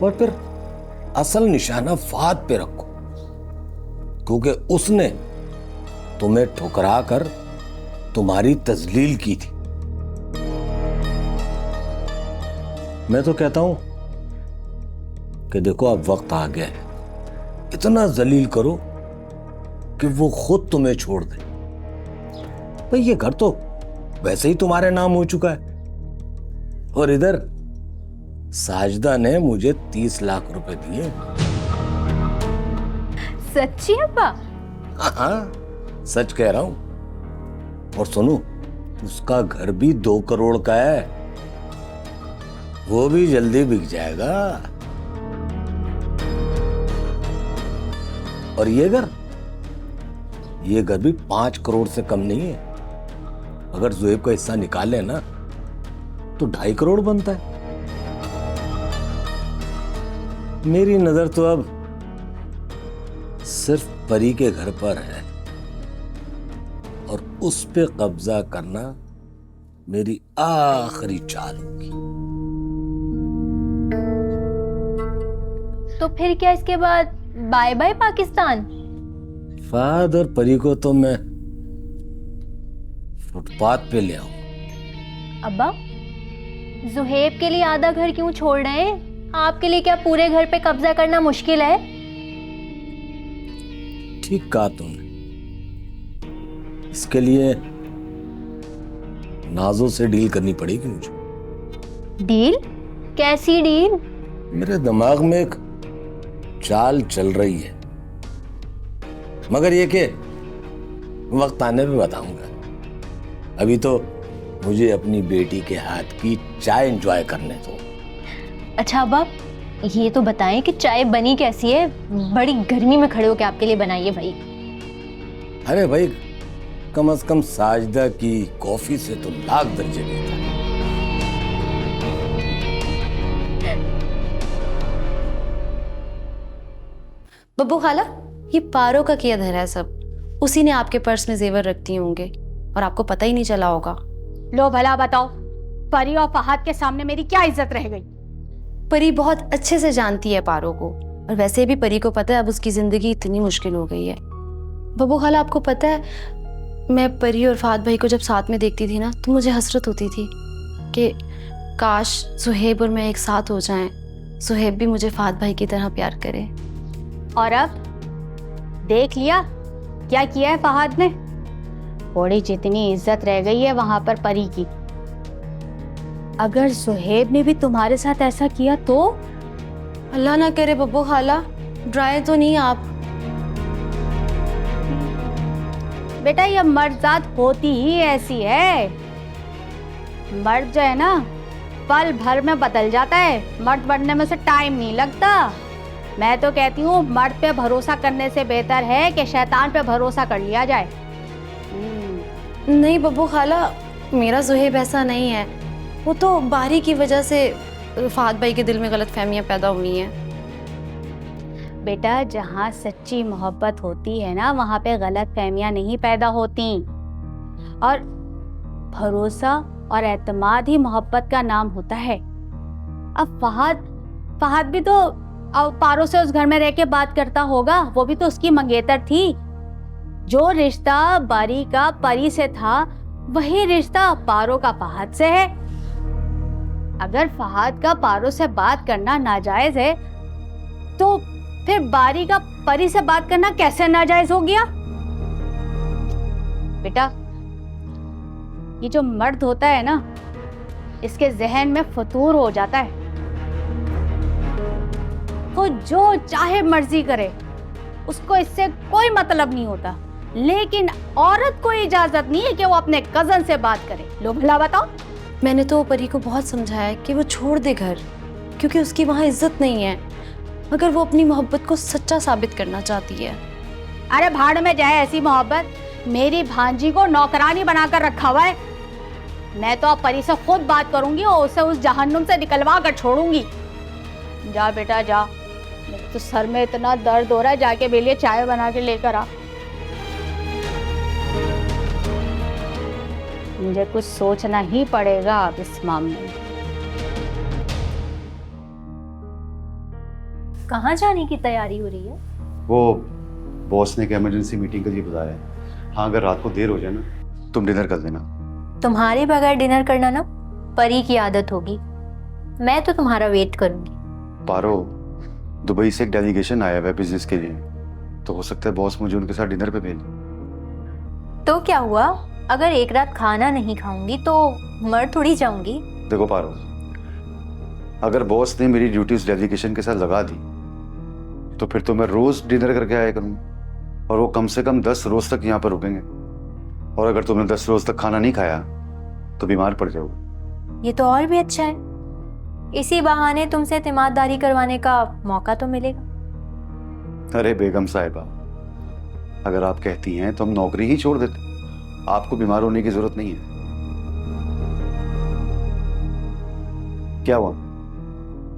और फिर असल निशाना फहद पे रखो, क्योंकि उसने तुम्हें ठुकरा कर तुम्हारी तजलील की थी। मैं तो कहता हूं कि देखो अब वक्त आ गया है, इतना जलील करो कि वो खुद तुम्हें छोड़ दे। भाई ये घर तो वैसे ही तुम्हारे नाम हो चुका है, और इधर साजिदा ने मुझे 30 लाख रुपए दिए। सच्ची अब्बा? हाँ, सच कह रहा हूं। और सुनो, उसका घर भी 2 करोड़ का है, वो भी जल्दी बिक जाएगा। और ये घर भी 5 करोड़ से कम नहीं है। अगर ज़ुहैब का हिस्सा निकाल लेना तो 2.5 करोड़ बनता है। मेरी नजर तो अब सिर्फ परी के घर पर है, और उस पे कब्जा करना मेरी आखिरी चाल होगी। तो फिर क्या इसके बाद बाय बाय पाकिस्तान? फहद और परी को तो मैं फुटपाथ पे ले आऊं। अब्बा, ज़ुहैब के लिए आधा घर क्यों छोड़ रहे हैं? आपके लिए क्या पूरे घर पे कब्जा करना मुश्किल है? ठीक कहा तुमने। इसके लिए नाजो से डील करनी पड़ेगी मुझे। डील? कैसी डील? मेरे दिमाग में एक चाल चल रही है, मगर ये कि वक्त आने पे बताऊंगा। अभी तो मुझे अपनी बेटी के हाथ की चाय एंजॉय करने दो। अच्छा अब्बा, ये तो बताएं कि चाय बनी कैसी है? बड़ी गर्मी में खड़े होकर आपके लिए बनाई है भाई। अरे भाई, कम से कम साजिदा की कॉफी से तो लाख दर्जे बेहतर। बब्बू खाला, ये पारो का किया धरा है सब। उसी ने आपके पर्स में जेवर रख दिए होंगे और आपको पता ही नहीं चला होगा। लो भला बताओ, परी और फहद के सामने मेरी क्या इज्जत रह गई? परी बहुत अच्छे से जानती है पारो को, और वैसे भी परी को पता है अब उसकी जिंदगी इतनी मुश्किल हो गई है। बब्बू खाला, आपको पता है, मैं परी और फहद भाई को जब साथ में देखती थी ना, तो मुझे हसरत होती थी कि काश ज़ुहैब और मैं एक साथ हो जाएं। ज़ुहैब भी मुझे फहद भाई की तरह प्यार करे। और अब देख लिया क्या किया है फहद ने? थोड़ी जितनी इज्जत रह गई है वहां पर परी की। अगर ज़ुहैब ने भी तुम्हारे साथ ऐसा किया तो? अल्लाह ना करे बब्बू खाला, ड्राई तो नहीं आप। बेटा, ये मर्दात होती ही ऐसी है। मर्द जो है ना, पल भर में बदल जाता है। मर्द बनने में उसे टाइम नहीं लगता। मैं तो कहती हूँ मर्द पे भरोसा करने से बेहतर है कि शैतान पे भरोसा कर लिया जाए। नहीं बब्बू खाला, मेरा ज़ुहैब ऐसा नहीं है। वो तो बारी की वजह से फहद भाई के दिल में गलतफहमियां पैदा हुई हैं। बेटा, जहाँ सच्ची मोहब्बत होती है ना, वहाँ पे गलतफहमियां नहीं पैदा होती। और भरोसा और एतमाद ही मोहब्बत का नाम होता है। अब फहद भी तो पारो से उस घर में रह के बात करता होगा। वो भी तो उसकी मंगेतर थी। जो रिश्ता बारी का परी से था, वही रिश्ता पारो का फहद से है। अगर फहद का पारो से बात करना नाजायज है, तो फिर बारी का परी से बात करना कैसे नाजायज हो गया? बेटा, ये जो मर्द होता है ना, इसके जहन में फतूर हो जाता है। वो जो चाहे मर्जी करे, उसको इससे कोई मतलब नहीं होता। लेकिन औरत को इजाजत नहीं है कि वो अपने कजन से बात करे। लो भला बताओ। मैंने तो परी को बहुत समझाया कि वो छोड़ दे घर, क्योंकि उसकी वहाँ इज्जत नहीं है, मगर वो अपनी मोहब्बत को सच्चा साबित करना चाहती है। अरे भाड़ में जाए ऐसी मोहब्बत। मेरी भांजी को नौकरानी बनाकर रखा हुआ है। मैं तो अब परी से खुद बात करूंगी और उसे उस जहन्नुम से निकलवा कर छोड़ूंगी। जा बेटा जा, मेरे तो सर में इतना दर्द हो रहा है। जाके मेरे लिए चाय बना के लेकर आ। मुझे कुछ सोचना ही पड़ेगा अब इस मामले में। कहाँ जाने की तैयारी हो रही है? वो बॉस ने एक इमरजेंसी मीटिंग के लिए बुलाया है। हाँ, अगर रात को देर हो जाए ना, तुम डिनर कर देना। तुम्हारे बगैर डिनर करना ना परी की आदत होगी। मैं तो तुम्हारा वेट करूंगी। पारो, दुबई से एक डेलीगेशन आया हुआ है बिजनेस के लिए, तो हो सकता है बॉस मुझे उनके साथ डिनर पे भेजे। तो क्या हुआ, अगर एक रात खाना नहीं खाऊंगी तो मर थोड़ी जाऊंगी। देखो पारो, अगर बॉस ने मेरी ड्यूटी उस डेलीगेशन के साथ लगा दी तो फिर तो मैं रोज डिनर करके आया करूंगा, और वो कम से कम 10 रोज तक यहाँ पर रुकेंगे। और अगर तुमने 10 रोज तक खाना नहीं खाया तो बीमार पड़ जाओगे। ये तो और भी अच्छा है, इसी बहाने तुमसे तिमारदारी करवाने का मौका तो मिलेगा। अरे बेगम साहिबा, अगर आप कहती हैं तो हम नौकरी ही छोड़ देते, आपको बीमार होने की जरूरत नहीं है। क्या हुआ,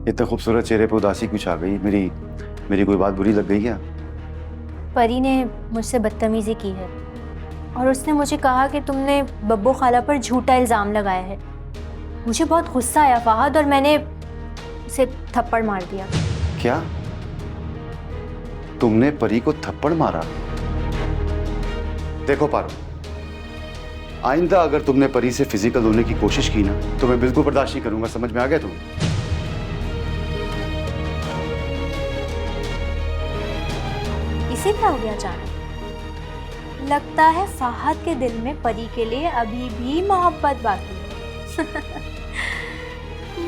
इतने खूबसूरत चेहरे पे उदासी कुछ आ गई? मेरी कोई बात बुरी लग गई क्या? परी ने मुझसे बदतमीजी की है और उसने मुझे कहा कि तुमने बब्बू खाला पर झूठा इल्जाम लगाया है। मुझे बहुत गुस्सा आया फहद, और मैंने उसे थप्पड़ मार दिया। क्या तुमने परी को थप्पड़ मारा? देखो पारो, आइंदा अगर तुमने परी से फिजिकल होने की कोशिश की ना तो मैं बिल्कुल बर्दाश्त नहीं करूंगा। समझ में आ गया तुम्हें? इसे क्या हो गया जाने? लगता है फहद के दिल में परी के लिए अभी भी मोहब्बत बाकी है।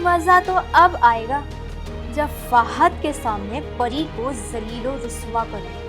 मजा तो अब आएगा जब फहद के सामने परी को जलीलो रुस्वा करूंगा।